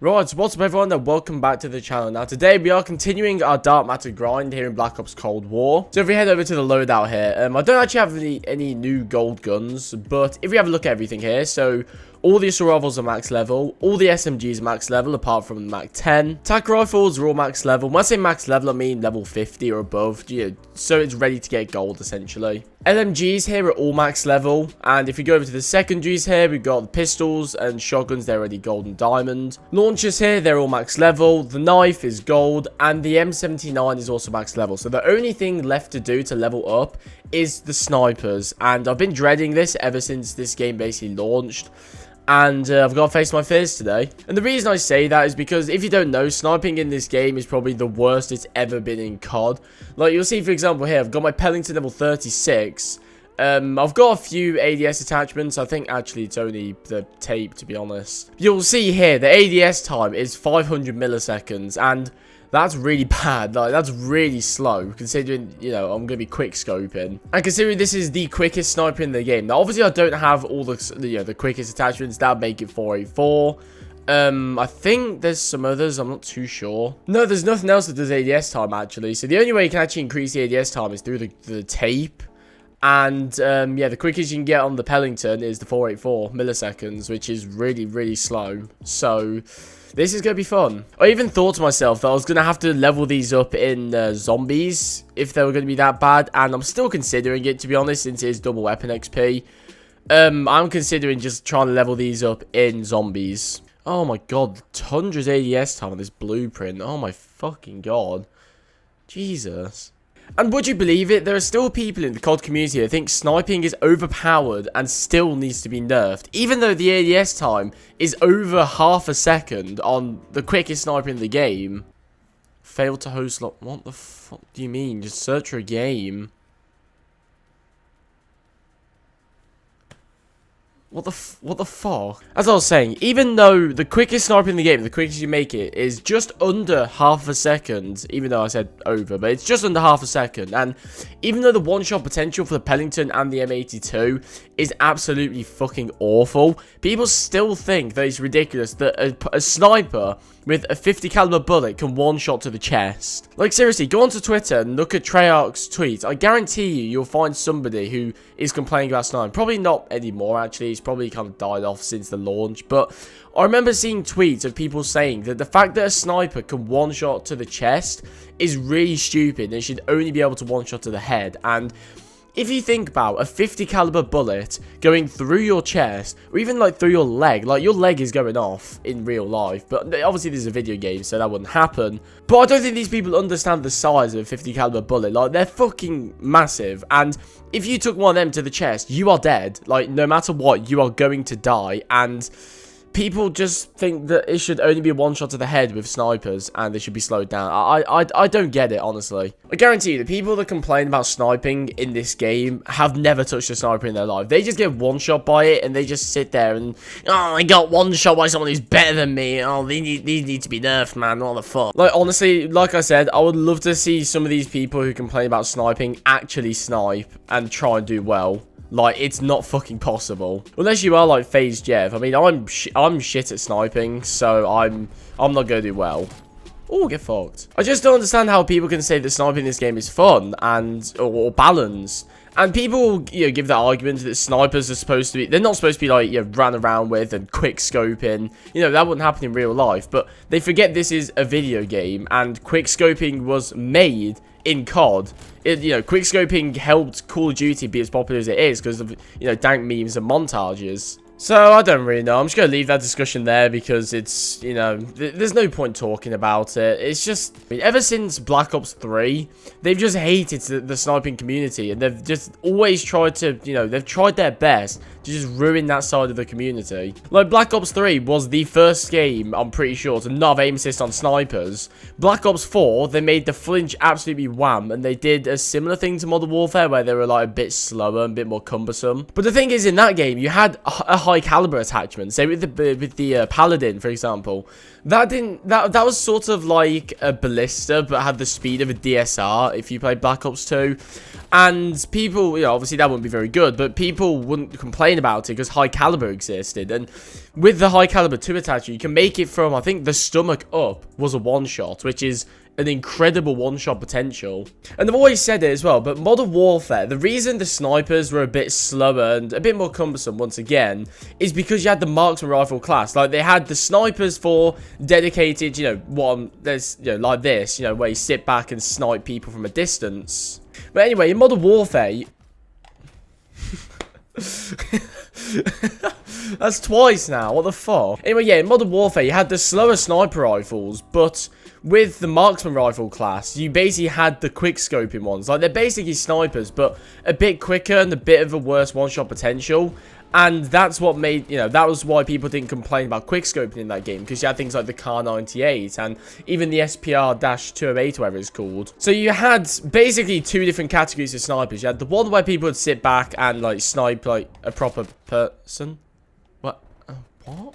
Right, so what's up everyone and welcome back to the channel. Now today we are continuing our dark matter grind here in Black Ops Cold War. So if we head over to the loadout here, I don't actually have any new gold guns, but if we have a look at everything here, so all the assault rifles are max level, all the SMGs are max level apart from the Mac 10. Attack rifles are all max level. When I say max level, I mean level 50 or above, so it's ready to get gold essentially. LMGs here are all max level, and if we go over to the secondaries here, we've got the pistols and shotguns, they're already gold and diamond. Launchers here, they're all max level, the knife is gold, and the M79 is also max level. So the only thing left to do to level up is the snipers, and I've been dreading this ever since this game basically launched. And I've got to face my fears today. And the reason I say that is because if you don't know, sniping in this game is probably the worst it's ever been in COD. Like, you'll see, for example, here, I've got my Pellington level 36. I've got a few ADS attachments. I think, actually, it's only the tape, to be honest. You'll see here, the ADS time is 500 milliseconds. And that's really bad. Like, that's really slow, considering, you know, I'm going to be quick scoping. And considering this is the quickest sniper in the game. Now, obviously, I don't have all the quickest attachments. That would make it 484. I think there's some others. I'm not too sure. No, there's nothing else that does ADS time, actually. So, the only way you can actually increase the ADS time is through the tape. And, yeah, the quickest you can get on the Pellington is the 484 milliseconds, which is really, really slow. So this is going to be fun. I even thought to myself that I was going to have to level these up in zombies if they were going to be that bad. And I'm still considering it, to be honest, since it is double weapon XP. I'm considering just trying to level these up in zombies. Oh my god, Tundra's ADS time on this blueprint. Oh my fucking god. Jesus. And would you believe it, there are still people in the COD community that think sniping is overpowered and still needs to be nerfed, even though the ADS time is over half a second on the quickest sniper in the game. Failed to host lot. What the fuck do you mean? Just search for a game. What the fuck? As I was saying, even though the quickest sniper in the game, the quickest you make it, is just under half a second, even though I said over, but it's just under half a second, and even though the one-shot potential for the Pellington and the M82 is absolutely fucking awful, people still think that it's ridiculous that a sniper with a 50 caliber bullet can one-shot to the chest. Like, seriously, go onto Twitter and look at Treyarch's tweets. I guarantee you'll find somebody who is complaining about sniping. Probably not anymore, actually. He's probably kind of died off since the launch. But I remember seeing tweets of people saying that the fact that a sniper can one-shot to the chest is really stupid. They should only be able to one-shot to the head. And if you think about a 50 caliber bullet going through your chest, or even like through your leg, like your leg is going off in real life, but obviously this is a video game, so that wouldn't happen. But I don't think these people understand the size of a 50 caliber bullet. Like, they're fucking massive, and if you took one of them to the chest, you are dead. Like, no matter what, you are going to die, and people just think that it should only be a one-shot to the head with snipers, and they should be slowed down. I don't get it, honestly. I guarantee you, the people that complain about sniping in this game have never touched a sniper in their life. They just get one-shot by it, and they just sit there and, oh, I got one-shot by someone who's better than me. Oh, these need to be nerfed, man. What the fuck? Like, honestly, like I said, I would love to see some of these people who complain about sniping actually snipe and try and do well. Like, it's not fucking possible. Unless you are like FaZe Jeff. I mean, I'm shit at sniping, so I'm not gonna do well. Oh, get fucked. I just don't understand how people can say that sniping in this game is fun and or balanced. And people, you know, give that argument that snipers are supposed to be, they're not supposed to be like, you know, ran around with and quick scoping. You know, that wouldn't happen in real life. But they forget this is a video game and quick scoping was made in COD. You know, quick scoping helped Call of Duty be as popular as it is because of, you know, dank memes and montages. So, I don't really know. I'm just going to leave that discussion there because it's, you know, there's no point talking about it. It's just, I mean, ever since Black Ops 3, they've just hated the sniping community. And they've just always tried to, you know, they've tried their best to just ruin that side of the community. Like, Black Ops 3 was the first game, I'm pretty sure, to not have aim assist on snipers. Black Ops 4, they made the flinch absolutely wham. And they did a similar thing to Modern Warfare where they were, like, a bit slower and a bit more cumbersome. But the thing is, in that game, you had a high caliber attachment. Say with the Paladin, for example, that was sort of like a ballista but had the speed of a DSR if you played Black Ops 2. And people, you know, obviously that wouldn't be very good, but people wouldn't complain about it because high caliber existed. And with the high caliber 2 attachment, you can make it from, I think, the stomach up was a one-shot, which is an incredible one-shot potential. And I've always said it as well, but Modern Warfare, the reason the snipers were a bit slower and a bit more cumbersome once again is because you had the marksman rifle class. Like, they had the snipers for dedicated, you know, there's, you know, like this, you know, where you sit back and snipe people from a distance. But anyway, in Modern Warfare, that's twice now, what the fuck? Anyway, yeah, in Modern Warfare, you had the slower sniper rifles, but with the marksman rifle class, you basically had the quick scoping ones. Like, they're basically snipers, but a bit quicker and a bit of a worse one-shot potential. And that's what made, you know, that was why people didn't complain about quick scoping in that game, because you had things like the Kar 98 and even the SPR-208, whatever it's called. So you had basically two different categories of snipers. You had the one where people would sit back and, like, snipe, like, a proper person. What? What?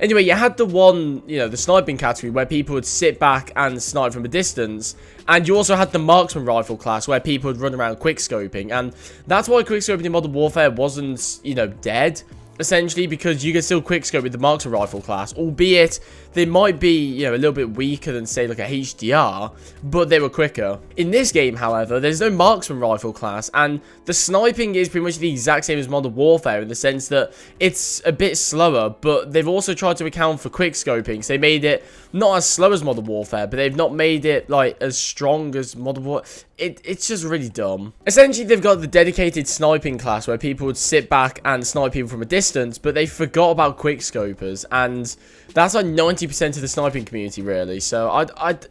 Anyway, you had the one, you know, the sniping category where people would sit back and snipe from a distance. And you also had the marksman rifle class where people would run around quickscoping. And that's why quickscoping in Modern Warfare wasn't, you know, dead, essentially, because you can still quickscope with the marksman rifle class, albeit they might be, you know, a little bit weaker than, say, like a HDR, but they were quicker. In this game, however, there's no marksman rifle class, and the sniping is pretty much the exact same as Modern Warfare in the sense that it's a bit slower, but they've also tried to account for quickscoping, so they made it not as slow as Modern Warfare, but they've not made it, like, as strong as Modern Warfare. It's just really dumb. Essentially, they've got the dedicated sniping class where people would sit back and snipe people from a distance, but they forgot about quickscopers, and that's like 90% of the sniping community, really. So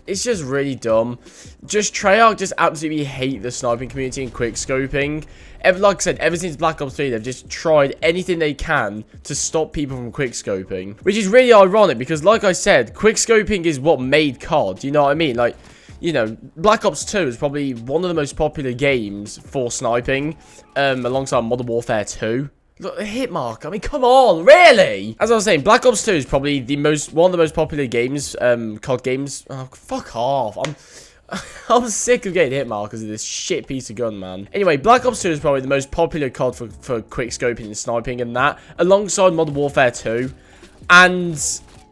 it's just really dumb. Treyarch just absolutely hate the sniping community and quickscoping. Like I said, ever since Black Ops 3, they've just tried anything they can to stop people from quickscoping, which is really ironic because, like I said, quickscoping is what made COD. You know what I mean? Like, you know, Black Ops 2 is probably one of the most popular games for sniping, alongside Modern Warfare 2. Look, the hit mark. I mean, come on, really? As I was saying, Black Ops 2 is probably one of the most popular games, COD games. Oh, fuck off. I'm sick of getting hit markers of this shit piece of gun, man. Anyway, Black Ops 2 is probably the most popular COD for quick scoping and sniping and that, alongside Modern Warfare 2. And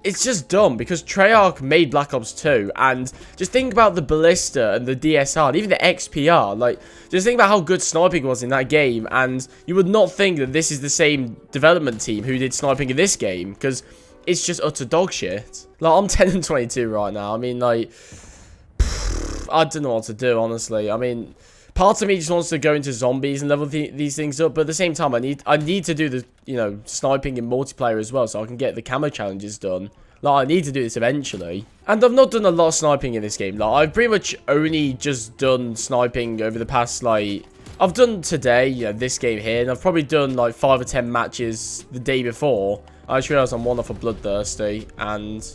it's just dumb because Treyarch made Black Ops 2, and just think about the Ballista and the DSR, and even the XPR. Like, just think about how good sniping was in that game, and you would not think that this is the same development team who did sniping in this game, because it's just utter dog shit. Like, I'm 10 and 22 right now. I mean, like, I don't know what to do, honestly. I mean, part of me just wants to go into zombies and level these things up, but at the same time, I need to do the, you know, sniping in multiplayer as well, so I can get the camo challenges done. Like, I need to do this eventually. And I've not done a lot of sniping in this game. Like, I've pretty much only just done sniping over the past, like, I've done today, you know, this game here, and I've probably done, like, 5 or 10 matches the day before. I just realised I'm one off a Bloodthirsty, and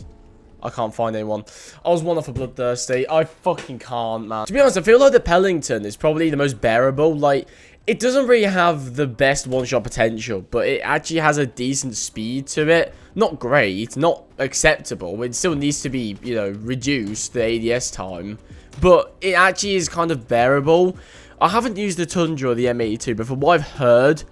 I can't find anyone. I was one off a Bloodthirsty. I fucking can't, man. To be honest, I feel like the Pellington is probably the most bearable. Like, it doesn't really have the best one-shot potential, but it actually has a decent speed to it. Not great, not acceptable. It still needs to be, you know, reduced, the ADS time. But it actually is kind of bearable. I haven't used the Tundra or the M82, but from what I've heard,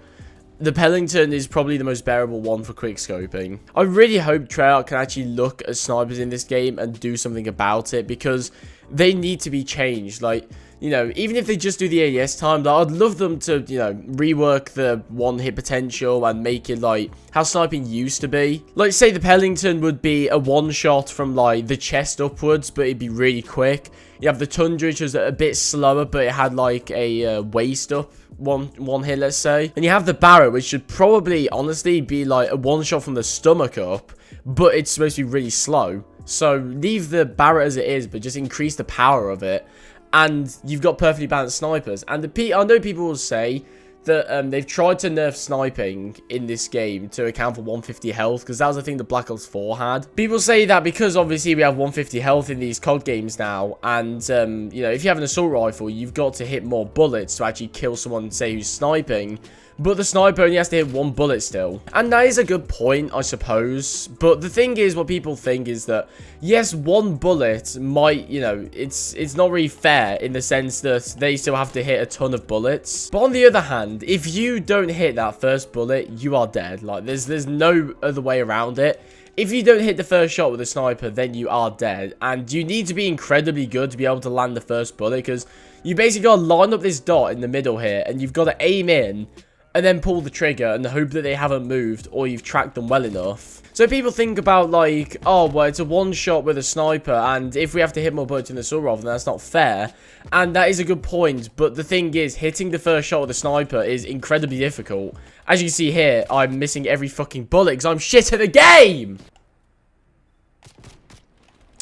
the Pellington is probably the most bearable one for quickscoping. I really hope Treyarch can actually look at snipers in this game and do something about it, because they need to be changed. Like, you know, even if they just do the ADS time, like, I'd love them to, you know, rework the one-hit potential and make it, like, how sniping used to be. Like, say the Pellington would be a one-shot from, like, the chest upwards, but it'd be really quick. You have the Tundra, which was a bit slower, but it had, like, a waist up one hit, let's say. And you have the Barrett, which should probably, honestly, be, like, a one-shot from the stomach up, but it's supposed to be really slow. So leave the Barrett as it is, but just increase the power of it, and you've got perfectly balanced snipers. And I know people will say that they've tried to nerf sniping in this game to account for 150 health, because that was the thing that Black Ops 4 had. People say that because obviously we have 150 health in these COD games now, and you know, if you have an assault rifle, you've got to hit more bullets to actually kill someone, say, who's sniping. but the sniper only has to hit 1 bullet still. And that is a good point, I suppose. But the thing is, what people think is that, yes, 1 bullet might, you know, it's not really fair in the sense that they still have to hit a ton of bullets. But on the other hand, if you don't hit that first bullet, you are dead. Like, there's no other way around it. If you don't hit the first shot with a sniper, then you are dead. And you need to be incredibly good to be able to land the first bullet, because you basically got to line up this dot in the middle here, and you've got to aim in, and then pull the trigger, and hope that they haven't moved, or you've tracked them well enough. So people think about, like, oh, well, it's a 1 shot with a sniper, and if we have to hit more bullets in the assault rifle, then that's not fair. And that is a good point, but the thing is, hitting the first shot with a sniper is incredibly difficult. As you can see here, I'm missing every fucking bullet, because I'm shit at the game!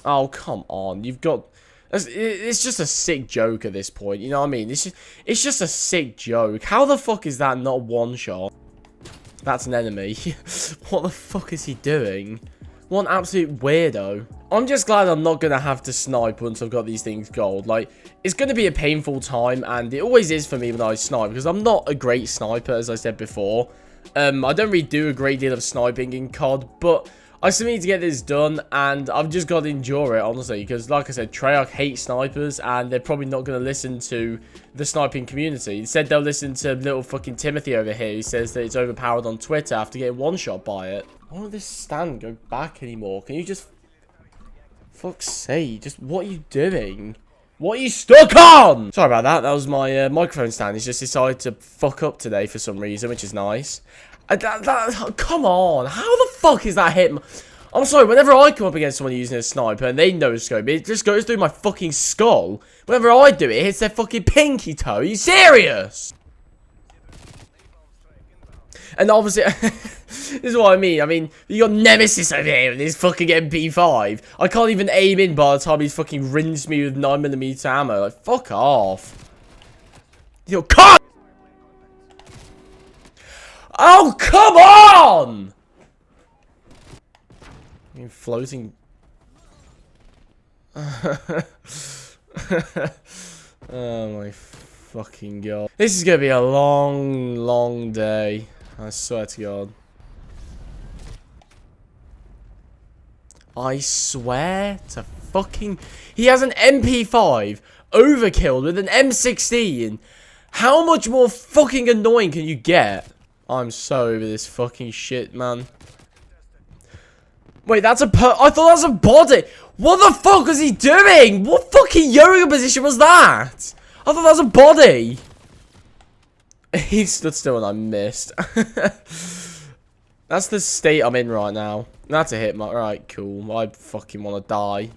Oh, come on, you've got... It's just a sick joke at this point, you know what I mean? It's just a sick joke. How the fuck is that not 1 shot? That's an enemy. What the fuck is he doing? What an absolute weirdo. I'm just glad I'm not going to have to snipe once I've got these things gold. Like, it's going to be a painful time, and it always is for me when I snipe, because I'm not a great sniper, as I said before. I don't really do a great deal of sniping in COD, but I still need to get this done, and I've just got to endure it, honestly, because, like I said, Treyarch hates snipers, and they're probably not going to listen to the sniping community. Instead, they'll listen to little fucking Timothy over here, who says that it's overpowered on Twitter after getting 1-shot by it. Why won't this stand go back anymore? Can you just... Fuck's sake, just what are you doing? What are you stuck on? Sorry about that, that was my microphone stand. It's just decided to fuck up today for some reason, which is nice. Come on, how the fuck is that hit? I'm sorry, whenever I come up against someone using a sniper and they no-scope, it just goes through my fucking skull. Whenever I do it, it hits their fucking pinky toe. Are you serious? And obviously, this is what I mean. I mean, you got Nemesis over here with his fucking MP5. I can't even aim in by the time he's fucking rinsed me with 9mm ammo. Like, fuck off. Yo, cut! Oh, come on! I mean, floating... Oh my fucking god. This is gonna be a long, long day. I swear to god. I swear to fucking... He has an MP5 overkilled with an M16. How much more fucking annoying can you get? I'm so over this fucking shit, man. Wait, that's a I thought that was a body. What the fuck was he doing? What fucking yoga position was that? I thought that was a body. He stood still and I missed. That's the state I'm in right now. That's a hit mark. Right, cool. I fucking want to die.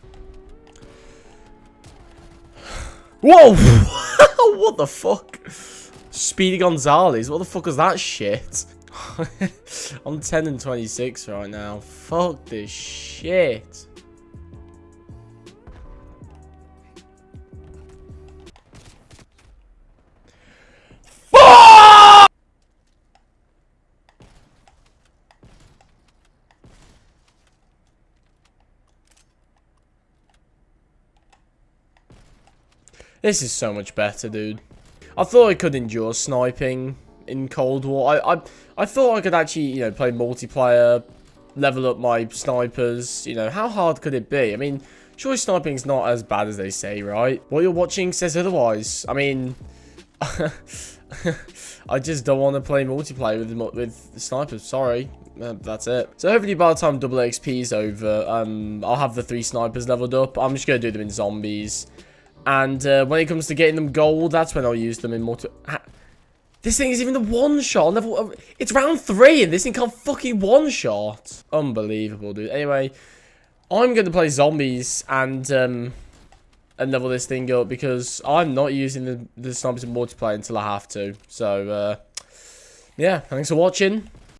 Whoa! What the fuck? Speedy Gonzalez. What the fuck was that shit? I'm 10 and 26 right now. Fuck this shit. This is so much better, dude. I thought I could endure sniping in Cold War. I thought I could actually, you know, play multiplayer, level up my snipers. You know, how hard could it be? I mean, surely sniping's not as bad as they say, right? What you're watching says otherwise. I mean, I just don't want to play multiplayer with the snipers. Sorry. That's it. So hopefully by the time double XP is over, I'll have the 3 snipers leveled up. I'm just going to do them in zombies. And when it comes to getting them gold, that's when I'll use them in multi... This thing is even the 1-shot level. It's round 3 and this thing can't fucking 1-shot. Unbelievable, dude. Anyway, I'm going to play zombies and level this thing up because I'm not using the snipers in multiplayer until I have to. So, yeah, thanks for watching.